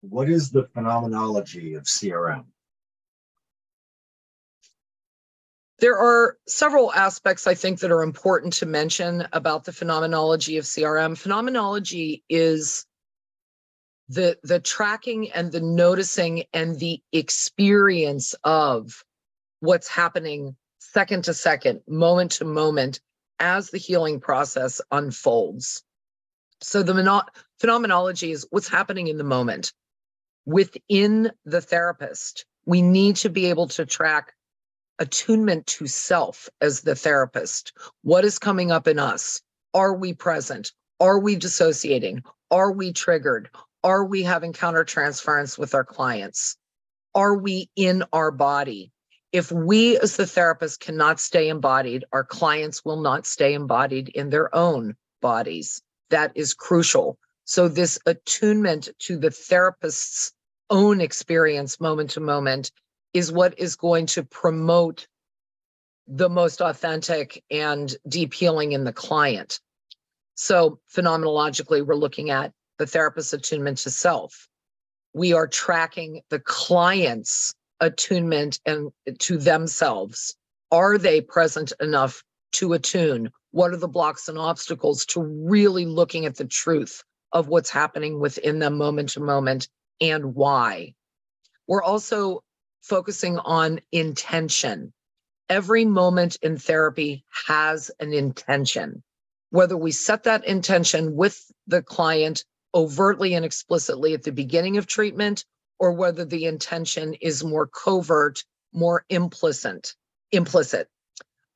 What is the phenomenology of CRM? There are several aspects I think that are important to mention about the phenomenology of CRM. Phenomenology is the tracking and the noticing and the experience of what's happening second to second, moment to moment, as the healing process unfolds. So the phenomenology is what's happening in the moment. Within the therapist, we need to be able to track attunement to self as the therapist. What is coming up in us? Are we present? Are we dissociating? Are we triggered? Are we having countertransference with our clients? Are we in our body? If we as the therapist cannot stay embodied, our clients will not stay embodied in their own bodies. That is crucial. So this attunement to the therapist's own experience moment to moment is what is going to promote the most authentic and deep healing in the client. So phenomenologically, we're looking at the therapist's attunement to self. We are tracking the client's attunement and to themselves. Are they present enough to attune? What are the blocks and obstacles to really looking at the truth of what's happening within them moment to moment and why? We're also focusing on intention. Every moment in therapy has an intention. Whether we set that intention with the client overtly and explicitly at the beginning of treatment, or whether the intention is more covert, more implicit.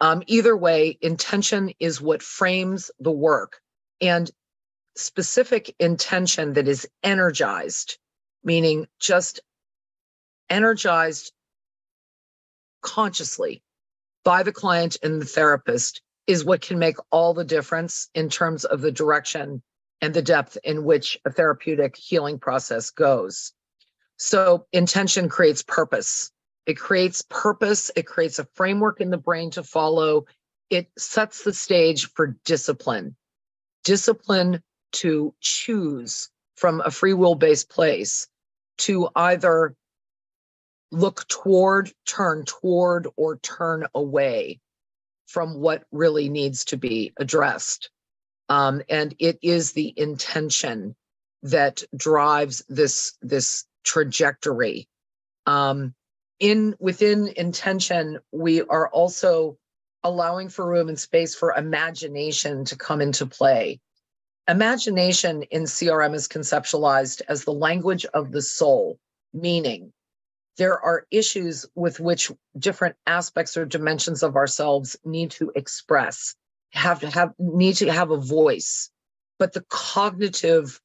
Either way, intention is what frames the work. And specific intention that is energized, meaning just energized consciously by the client and the therapist, is what can make all the difference in terms of the direction and the depth in which a therapeutic healing process goes. So intention creates purpose. It creates purpose. It creates a framework in the brain to follow. It sets the stage for discipline. Discipline to choose from a free will-based place to either look toward, or turn away from what really needs to be addressed. And it is the intention that drives this trajectory. Within intention, we are also allowing for room and space for imagination to come into play. Imagination in CRM is conceptualized as the language of the soul, meaning there are issues with which different aspects or dimensions of ourselves need to express, need to have a voice. But the cognitive,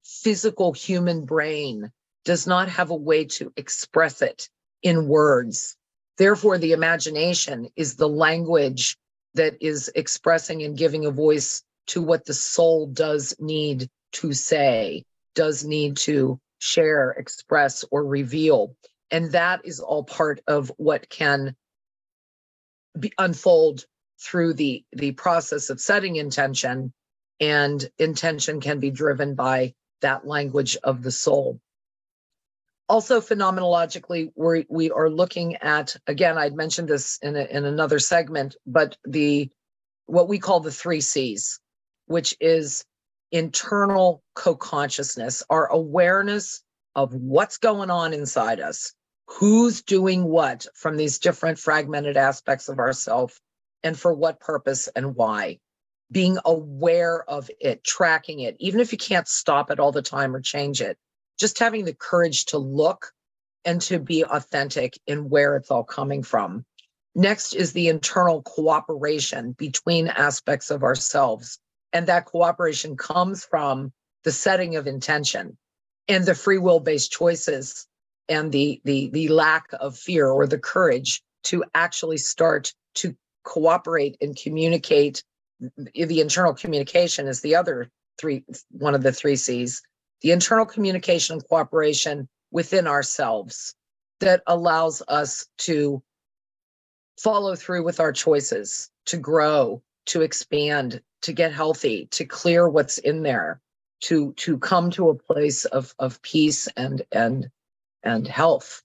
physical human brain does not have a way to express it in words. Therefore, the imagination is the language that is expressing and giving a voice to what the soul does need to say, does need to share, express, or reveal. And that is all part of what can unfold through the process of setting intention, and intention can be driven by that language of the soul. Also, phenomenologically, we are looking at, again, I'd mentioned this in another segment, but what we call the 3 C's, which is internal co-consciousness, our awareness of what's going on inside us, who's doing what from these different fragmented aspects of ourself, and for what purpose and why. Being aware of it, tracking it, even if you can't stop it all the time or change it, just having the courage to look and to be authentic in where it's all coming from. Next is the internal cooperation between aspects of ourselves. And that cooperation comes from the setting of intention and the free will-based choices and the lack of fear or the courage to actually start to cooperate and communicate. The internal communication is one of the 3 C's. The internal communication and cooperation within ourselves that allows us to follow through with our choices, to grow, to expand, to get healthy, to clear what's in there, to come to a place of peace and health.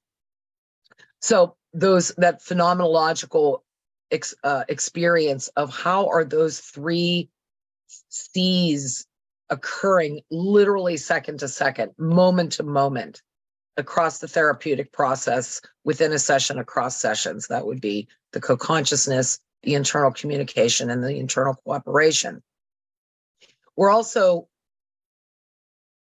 So that phenomenological experience of how are those three C's occurring literally second to second, moment to moment, across the therapeutic process, within a session, across sessions. That would be the co-consciousness, the internal communication, and the internal cooperation. We're also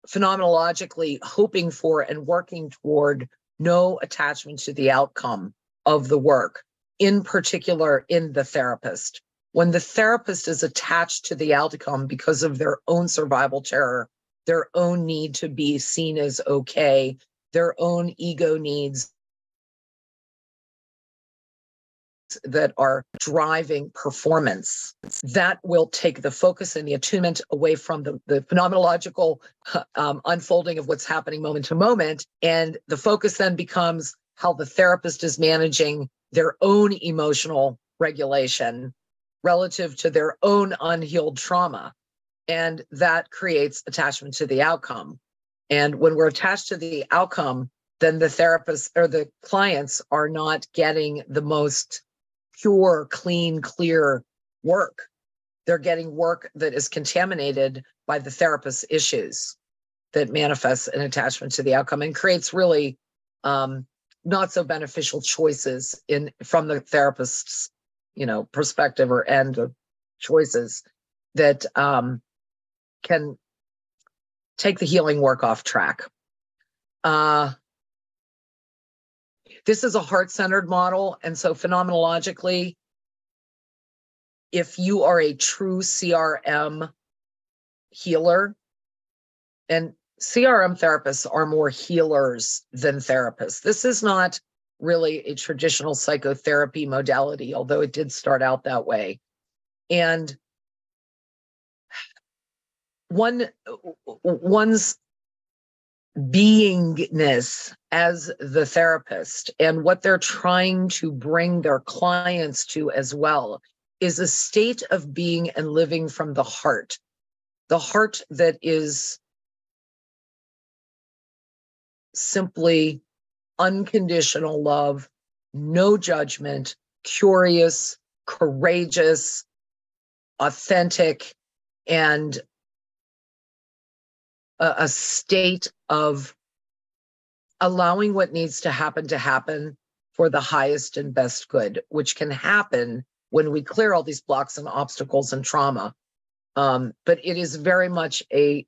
phenomenologically hoping for and working toward no attachment to the outcome of the work, in particular in the therapist. When the therapist is attached to the outcome because of their own survival terror, their own need to be seen as okay, their own ego needs that are driving performance, that will take the focus and the attunement away from the phenomenological unfolding of what's happening moment to moment. And the focus then becomes how the therapist is managing their own emotional regulation relative to their own unhealed trauma. And that creates attachment to the outcome. And when we're attached to the outcome, then the therapist or the clients are not getting the most pure, clean, clear work. They're getting work that is contaminated by the therapist's issues that manifests an attachment to the outcome and creates really not so beneficial choices from the therapist's perspective or end of choices that can take the healing work off track. This is a heart-centered model, and so phenomenologically, if you are a true CRM healer, and CRM therapists are more healers than therapists. This is not really a traditional psychotherapy modality, although it did start out that way. And one's beingness as the therapist and what they're trying to bring their clients to as well is a state of being and living from the heart that is simply unconditional love, no judgment, curious, courageous, authentic, and a state of allowing what needs to happen for the highest and best good, which can happen when we clear all these blocks and obstacles and trauma. But it is very much a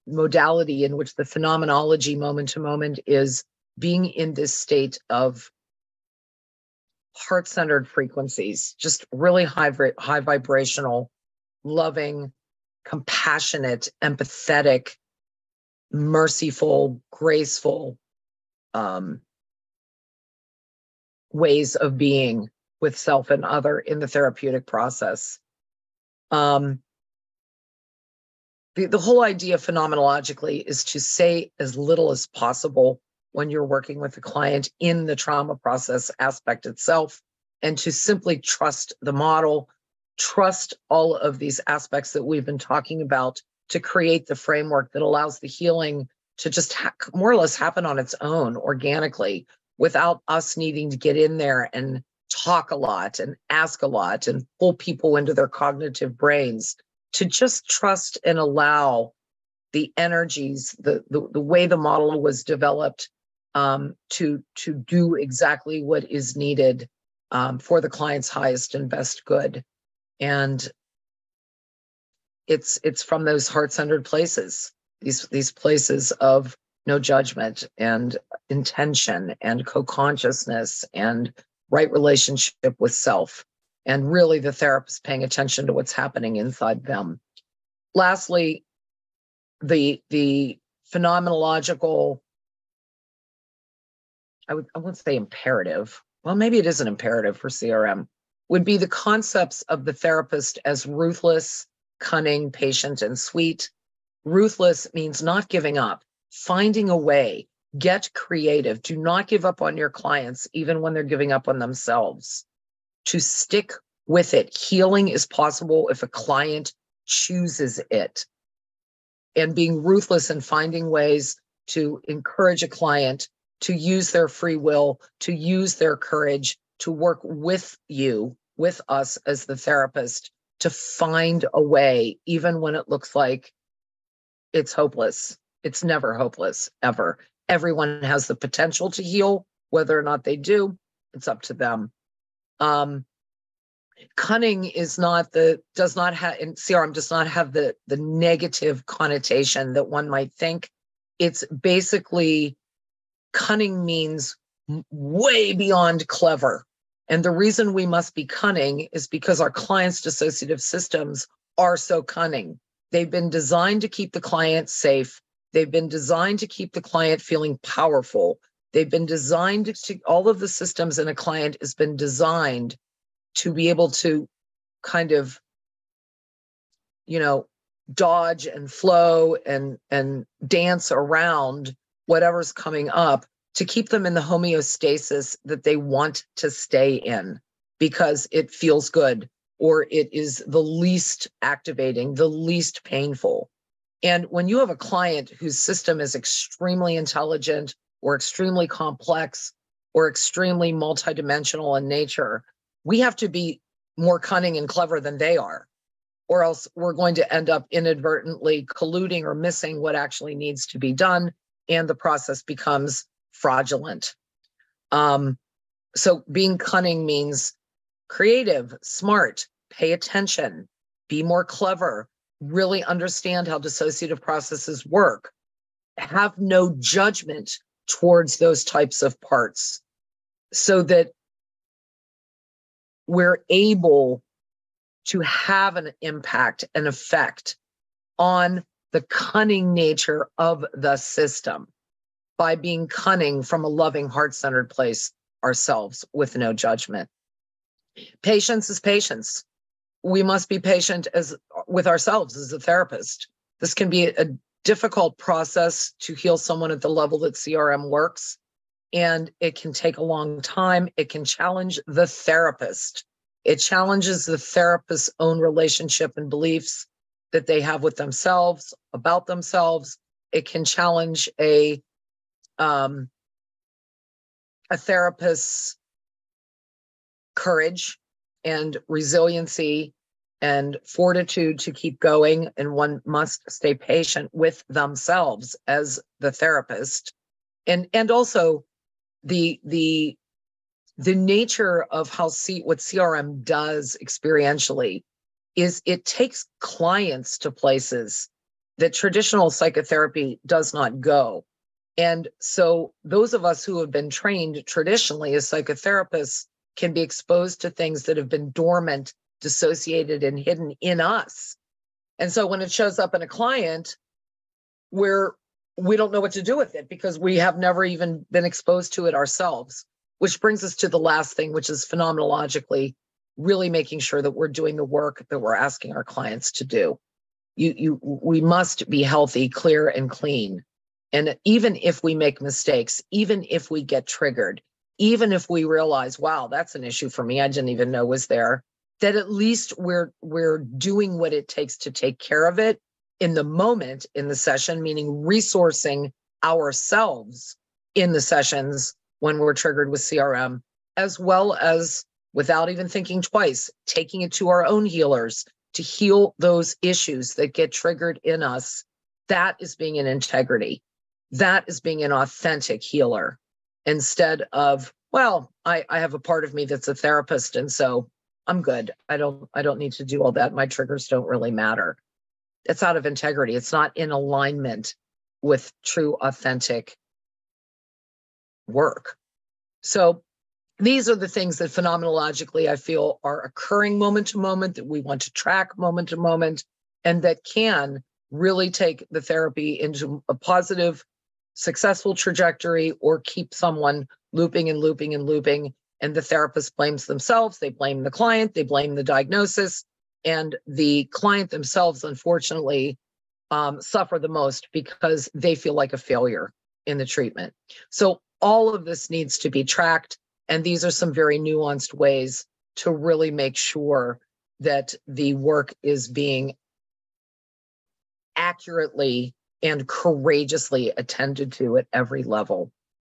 modality in which the phenomenology moment to moment is being in this state of heart-centered frequencies, just really high vibrational, loving, compassionate, empathetic, merciful, graceful ways of being with self and other in the therapeutic process. The whole idea phenomenologically is to say as little as possible when you're working with the client in the trauma process aspect itself, and to simply trust the model, trust all of these aspects that we've been talking about to create the framework that allows the healing to just more or less happen on its own organically without us needing to get in there and talk a lot and ask a lot and pull people into their cognitive brains, to just trust and allow the energies, the way the model was developed to do exactly what is needed for the client's highest and best good. And it's from those heart-centered places, these places of no judgment and intention and co-consciousness and right relationship with self, and really the therapist paying attention to what's happening inside them. Lastly, the phenomenological, I wouldn't say imperative, well, maybe it is an imperative for CRM, would be the concepts of the therapist as ruthless, cunning, patient, and sweet. Ruthless means not giving up, finding a way, get creative. Do not give up on your clients, even when they're giving up on themselves. To stick with it. Healing is possible if a client chooses it. And being ruthless and finding ways to encourage a client to use their free will, to use their courage, to work with you, with us as the therapist, to find a way, even when it looks like it's hopeless. It's never hopeless, ever. Everyone has the potential to heal. Whether or not they do, it's up to them. Cunning is not does not have, in CRM does not have the negative connotation that one might think. It's basically, cunning means way beyond clever. And the reason we must be cunning is because our clients' dissociative systems are so cunning. They've been designed to keep the client safe. They've been designed to keep the client feeling powerful. They've been designed to, all of the systems in a client has been designed to be able to kind of, dodge and flow and dance around whatever's coming up to keep them in the homeostasis that they want to stay in because it feels good or it is the least activating, the least painful. And when you have a client whose system is extremely intelligent or extremely complex or extremely multidimensional in nature, we have to be more cunning and clever than they are, or else we're going to end up inadvertently colluding or missing what actually needs to be done, and the process becomes fraudulent. So being cunning means creative, smart, pay attention, be more clever, really understand how dissociative processes work, have no judgment towards those types of parts so that we're able to have an impact, an effect on the cunning nature of the system by being cunning from a loving, heart-centered place ourselves with no judgment. Patience is patience. We must be patient with ourselves as a therapist. This can be a difficult process to heal someone at the level that CRM works, and it can take a long time. It can challenge the therapist. It challenges the therapist's own relationship and beliefs that they have with themselves, about themselves. It can challenge a therapist's courage and resiliency and fortitude to keep going. And one must stay patient with themselves as the therapist. And also the nature of what CRM does experientially is it takes clients to places that traditional psychotherapy does not go. And so those of us who have been trained traditionally as psychotherapists can be exposed to things that have been dormant, dissociated, and hidden in us. And so when it shows up in a client, we don't know what to do with it because we have never even been exposed to it ourselves, which brings us to the last thing, which is phenomenologically really making sure that we're doing the work that we're asking our clients to do. We must be healthy, clear, and clean. And even if we make mistakes, even if we get triggered, even if we realize, wow, that's an issue for me, I didn't even know was there, that at least we're doing what it takes to take care of it in the moment in the session, meaning resourcing ourselves in the sessions when we're triggered with CRM, as well as, without even thinking twice, taking it to our own healers to heal those issues that get triggered in us. That is being in integrity. That is being an authentic healer, instead of, well, I have a part of me that's a therapist, and so I'm good. I don't need to do all that. My triggers don't really matter. It's out of integrity. It's not in alignment with true, authentic work. So these are the things that phenomenologically I feel are occurring moment to moment, that we want to track moment to moment, and that can really take the therapy into a positive, successful trajectory, or keep someone looping and looping and looping. And the therapist blames themselves, they blame the client, they blame the diagnosis, and the client themselves, unfortunately, suffer the most because they feel like a failure in the treatment. So all of this needs to be tracked. And these are some very nuanced ways to really make sure that the work is being accurately and courageously attended to at every level.